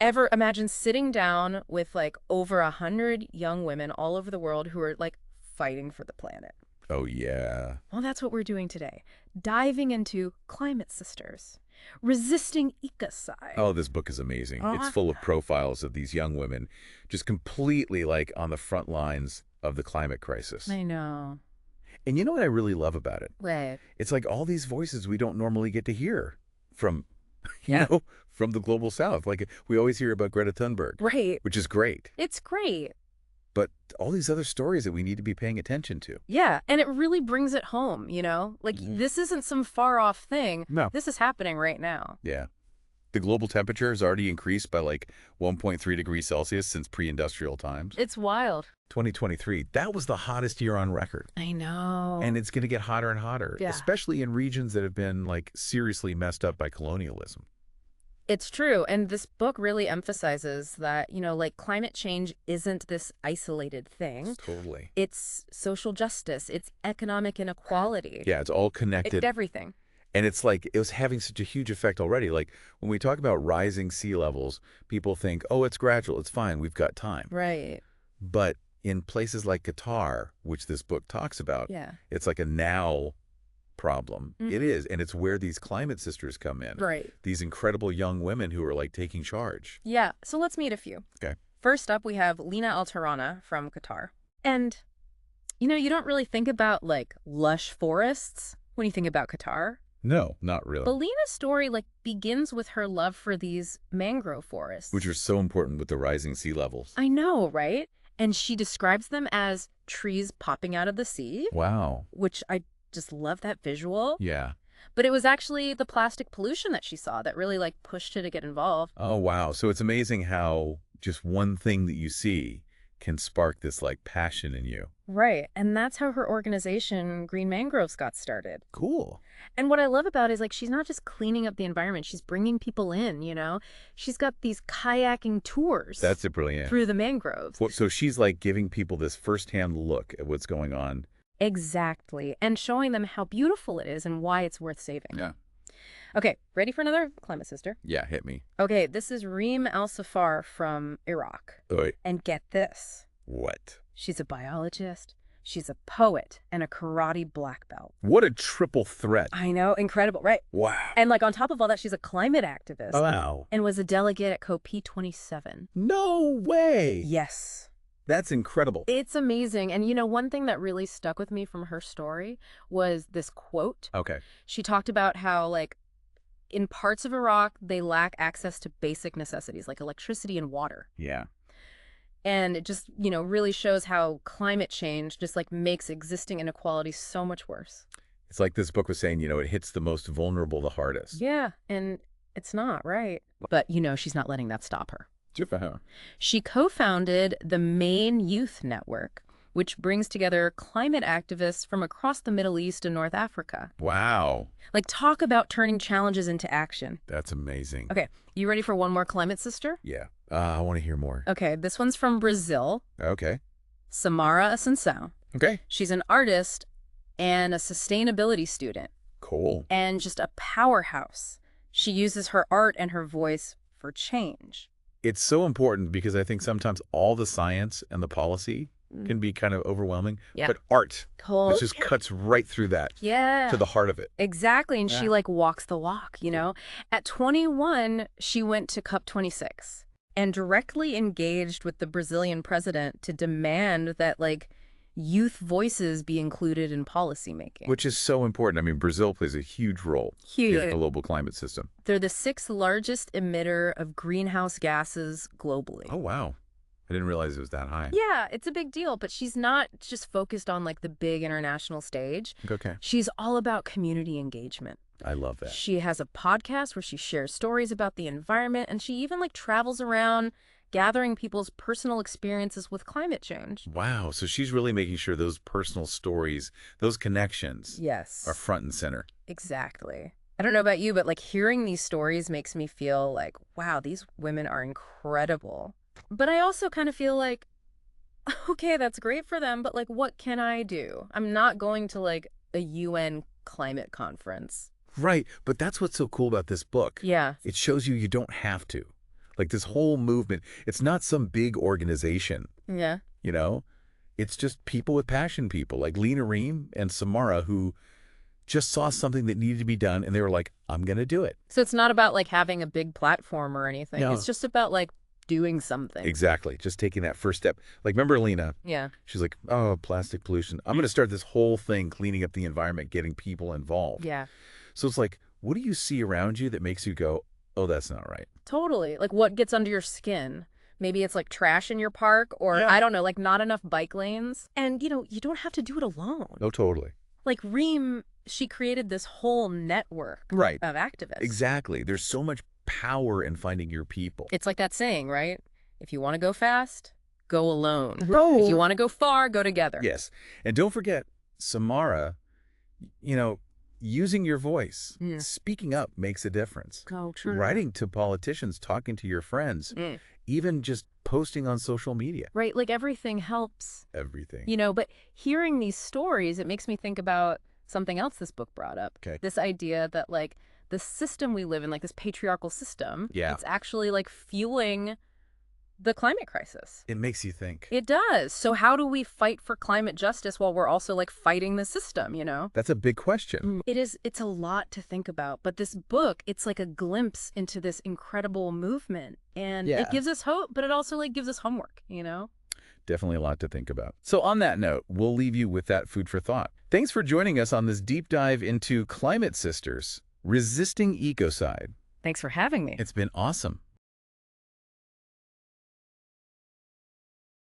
Ever imagine sitting down with like over 100 young women all over the world who are like fighting for the planet? Oh, yeah. Well, that's what we're doing today. Diving into Climate Sisters, resisting ecocide. Oh, this book is amazing. It's Uh, full of profiles of these young women just completely like on the front lines of the climate crisis. I know. And you know what I really love about it? Wait. It's like all these voices we don't normally get to hear from, you Yeah. know, from the global south. Like we always hear about Greta Thunberg, Right. which is great. It's great. But all these other stories that we need to be paying attention to. Yeah. And it really brings it home, you know? Like, this isn't some far off thing. No. This is happening right now. Yeah. The global temperature has already increased by like 1.3 degrees Celsius since pre-industrial times. It's wild. 2023, that was the hottest year on record. I know. And it's going to get hotter and hotter, Yeah. especially in regions that have been like seriously messed up by colonialism. It's true. And this book really emphasizes that, you know, like climate change isn't this isolated thing. Totally. It's social justice. It's economic inequality. Yeah, it's all It's connected. everything. And it's like it was having such a huge effect already. Like when we talk about rising sea levels, people think, oh, it's gradual. It's fine. We've got time. Right. But in places like Qatar, which this book talks about, Yeah. it's like a now problem. Mhm. It is. And it's where these climate sisters come in. Right. These incredible young women who are like taking charge. Yeah. So let's meet a few. Okay. First up, we have Lina Al-Tarawneh from Qatar. And, you know, you don't really think about like lush forests when you think about Qatar. No, not really. But Lina's story like begins with her love for these mangrove forests. Which are so important with the rising sea levels. I know, right? And she describes them as trees popping out of the sea, Wow. which I just love that visual. Yeah. But it was actually the plastic pollution that she saw that really like pushed her to get involved. Oh, wow. So it's amazing how just one thing that you see can spark this like passion in you. Right. And that's how her organization, Green Mangroves, got started. Cool. And what I love about it is like she's not just cleaning up the environment, she's bringing people in, you know? She's got these kayaking tours That's brilliant. through the mangroves. So she's like giving people this firsthand look at what's going on. Exactly. And showing them how beautiful it is and why it's worth saving. Yeah. Okay, ready for another climate sister? Yeah, hit me. Okay, this is Reem Al-Saffar from Iraq. Oy. And get this. What? She's a biologist, she's a poet, and a karate black belt. What a triple threat. I know, incredible, right? Wow. And like on top of all that, she's a climate activist. Wow. And was a delegate at COP27. No way. Yes. That's incredible. It's amazing. And you know, one thing that really stuck with me from her story was this quote. Okay. She talked about how like in parts of Iraq, they lack access to basic necessities like electricity and water. Yeah. And it just, you know, really shows how climate change just like makes existing inequality so much worse. It's like this book was saying, you know, it hits the most vulnerable the hardest. Yeah, and it's not, right? But, you know, she's not letting that stop her. Good for her. She co-founded the Maine Youth Network, which brings together climate activists from across the Middle East and North Africa. Wow. Like, talk about turning challenges into action. That's amazing. Okay, you ready for one more climate sister? Yeah. I want to hear more. Okay, this one's from Brazil, Okay. Samara Assunção. Okay. She's an artist and a sustainability student, Cool. and just a powerhouse. She uses her art and her voice for change. It's so important because I think sometimes all the science and the policy can be kind of overwhelming. Yeah. But art, Cool. it just cuts right through that Yeah. to the heart of it. Exactly. And she Yeah. like walks the walk, you know? At 21, she went to COP26 and directly engaged with the Brazilian president to demand that like youth voices be included in policymaking. Which is so important. I mean, Brazil plays a huge role in the Huge. global climate system. They're the 6th largest emitter of greenhouse gases globally. Oh, wow. I didn't realize it was that high. Yeah, it's a big deal, but she's not just focused on like the big international stage. Okay. She's all about community engagement. I love that. She has a podcast where she shares stories about the environment, and she even like travels around gathering people's personal experiences with climate change. Wow. So she's really making sure those personal stories, those connections Yes. are front and center. Exactly. I don't know about you, but like hearing these stories makes me feel like, wow, these women are incredible. But I also kind of feel like, okay, that's great for them, but like, what can I do? I'm not going to like a UN climate conference. Right. But that's what's so cool about this book. Yeah. It shows you don't have to. Like this whole movement, it's not some big organization, Yeah. you know? It's just people with passion people like Lina, Reem, and Samara who just saw something that needed to be done and they were like, I'm going to do it. So it's not about like having a big platform or anything. No. It's just about like doing something. Exactly. Just taking that first step. Like, remember Lina? Yeah. She's like, oh, plastic pollution. I'm going to start this whole thing cleaning up the environment, getting people involved. Yeah. So it's like, what do you see around you that makes you go, oh, that's not right? Totally. Like what gets under your skin? Maybe it's like trash in your park or Yeah. I don't know, like not enough bike lanes. And, you don't have to do it alone. No, totally. Like Reem, she created this whole network Right. of activists. Exactly. There's so much power in finding your people. It's like that saying, right? If you want to go fast, go alone. Right. If you want to go far, go together. Yes. And don't forget, Samara, using your voice, Yeah. speaking up makes a difference. Oh, true. Writing to politicians, talking to your friends, even just posting on social media. Right, like everything helps. Everything. But hearing these stories, it makes me think about something else this book brought up. Okay. This idea that like the system we live in, like this patriarchal system, Yeah. it's actually like fueling the climate crisis. It makes you think. It does. So how do we fight for climate justice while we're also like fighting the system, That's a big question. It's a lot to think about. But this book, it's like a glimpse into this incredible movement. And Yeah. it gives us hope, but it also like gives us homework, Definitely a lot to think about. So on that note, we'll leave you with that food for thought. Thanks for joining us on this deep dive into Climate Sisters, Resisting Ecocide. Thanks for having me. It's been awesome.